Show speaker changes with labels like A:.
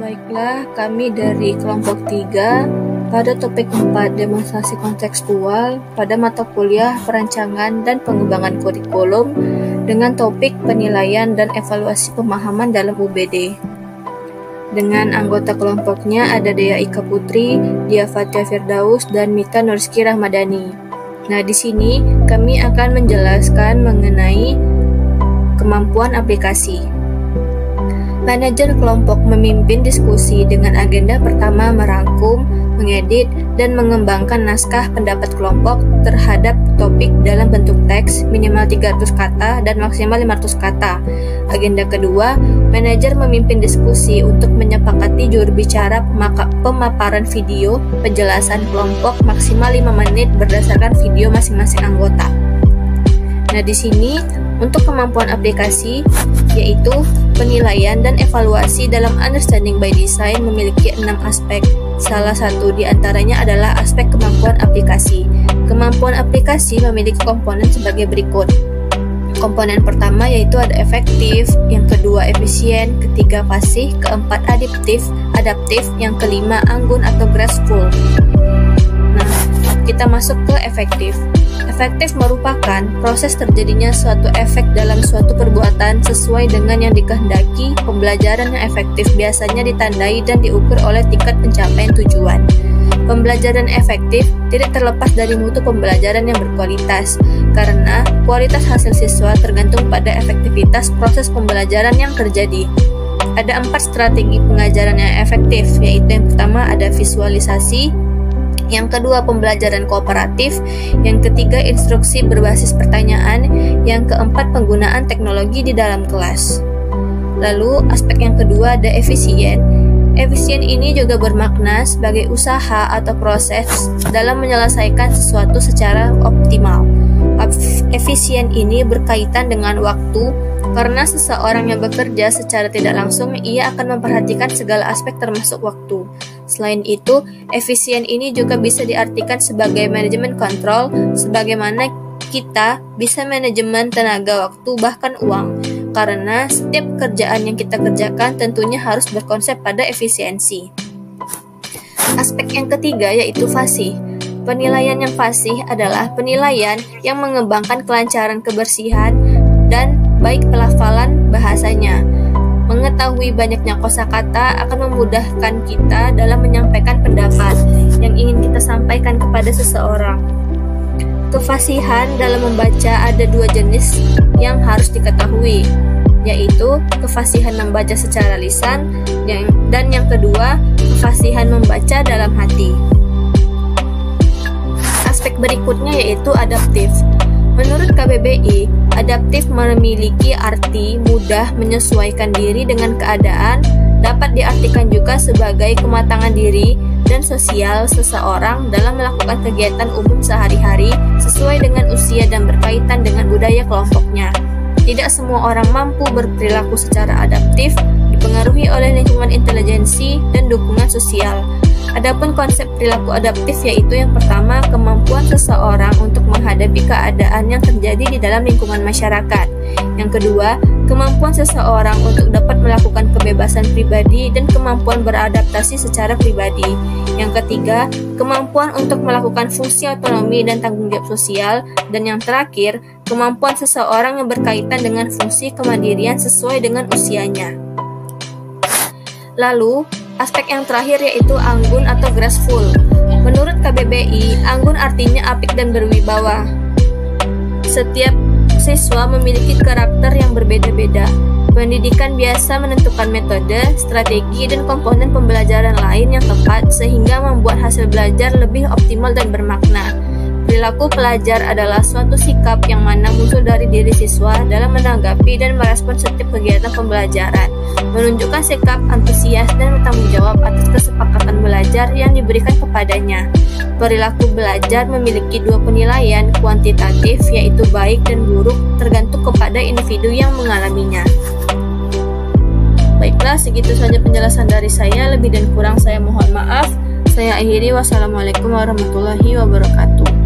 A: Baiklah, kami dari kelompok 3 pada topik 4 demonstrasi kontekstual pada mata kuliah perancangan dan pengembangan kurikulum dengan topik penilaian dan evaluasi pemahaman dalam UBD. Dengan anggota kelompoknya ada Dea Ika Putri, Dia Fatia Firdaus, dan Mika Nurski Rahmadani. Nah, di sini kami akan menjelaskan mengenai kemampuan aplikasi. Manajer kelompok memimpin diskusi dengan agenda pertama merangkum, mengedit, dan mengembangkan naskah pendapat kelompok terhadap topik dalam bentuk teks minimal 300 kata dan maksimal 500 kata. Agenda kedua, manajer memimpin diskusi untuk menyepakati juru bicara pemaparan video penjelasan kelompok maksimal 5 menit berdasarkan video masing-masing anggota. Nah, di sini untuk kemampuan aplikasi yaitu penilaian dan evaluasi dalam understanding by design memiliki 6 aspek. Salah satu di antaranya adalah aspek kemampuan aplikasi. Kemampuan aplikasi memiliki komponen sebagai berikut. Komponen pertama yaitu ada efektif, yang kedua efisien, ketiga fasih, keempat adaptif, yang kelima anggun atau graceful. Nah, kita masuk ke efektif. Efektif merupakan proses terjadinya suatu efek dalam suatu perbuatan sesuai dengan yang dikehendaki. Pembelajaran yang efektif biasanya ditandai dan diukur oleh tingkat pencapaian tujuan. Pembelajaran efektif tidak terlepas dari mutu pembelajaran yang berkualitas, karena kualitas hasil siswa tergantung pada efektivitas proses pembelajaran yang terjadi. Ada 4 strategi pengajaran yang efektif, yaitu yang pertama ada visualisasi, yang kedua pembelajaran kooperatif, yang ketiga instruksi berbasis pertanyaan, yang keempat penggunaan teknologi di dalam kelas. Lalu aspek yang kedua ada efisien. Efisien ini juga bermakna sebagai usaha atau proses dalam menyelesaikan sesuatu secara optimal. Efisien ini berkaitan dengan waktu, karena seseorang yang bekerja secara tidak langsung ia akan memperhatikan segala aspek termasuk waktu. Selain itu, efisien ini juga bisa diartikan sebagai manajemen kontrol, sebagaimana kita bisa manajemen tenaga, waktu, bahkan uang. Karena setiap pekerjaan yang kita kerjakan tentunya harus berkonsep pada efisiensi. Aspek yang ketiga yaitu fasih. Penilaian yang fasih adalah penilaian yang mengembangkan kelancaran kebersihan dan baik pelafalan bahasanya. Mengetahui banyaknya kosakata akan memudahkan kita dalam menyampaikan pendapat yang ingin kita sampaikan kepada seseorang. Kefasihan dalam membaca ada 2 jenis yang harus diketahui, yaitu kefasihan membaca secara lisan dan yang kedua kefasihan membaca dalam hati. Aspek berikutnya yaitu adaptif. Menurut KBBI, adaptif memiliki arti mudah menyesuaikan diri dengan keadaan, dapat diartikan juga sebagai kematangan diri dan sosial seseorang dalam melakukan kegiatan umum sehari-hari sesuai dengan usia dan berkaitan dengan budaya kelompoknya. Tidak semua orang mampu berperilaku secara adaptif, dipengaruhi oleh lingkungan intelijensi dan dukungan sosial. Adapun konsep perilaku adaptif yaitu yang pertama, kemampuan seseorang untuk menghadapi keadaan yang terjadi di dalam lingkungan masyarakat. Yang kedua, kemampuan seseorang untuk dapat melakukan kebebasan pribadi dan kemampuan beradaptasi secara pribadi. Yang ketiga, kemampuan untuk melakukan fungsi otonomi dan tanggung jawab sosial. Dan yang terakhir, kemampuan seseorang yang berkaitan dengan fungsi kemandirian sesuai dengan usianya. Lalu, aspek yang terakhir yaitu anggun atau graceful. Menurut KBBI, anggun artinya apik dan berwibawa. Setiap siswa memiliki karakter yang berbeda-beda. Pendidikan biasa menentukan metode, strategi, dan komponen pembelajaran lain yang tepat sehingga membuat hasil belajar lebih optimal dan bermakna. Perilaku pelajar adalah suatu sikap yang mana muncul dari diri siswa dalam menanggapi dan merespon setiap kegiatan pembelajaran, menunjukkan sikap antusias dan bertanggung jawab atas kesepakatan belajar yang diberikan kepadanya. Perilaku belajar memiliki 2 penilaian kuantitatif yaitu baik dan buruk tergantung kepada individu yang mengalaminya. Baiklah, segitu saja penjelasan dari saya. Lebih dan kurang saya mohon maaf. Saya akhiri. Wassalamualaikum warahmatullahi wabarakatuh.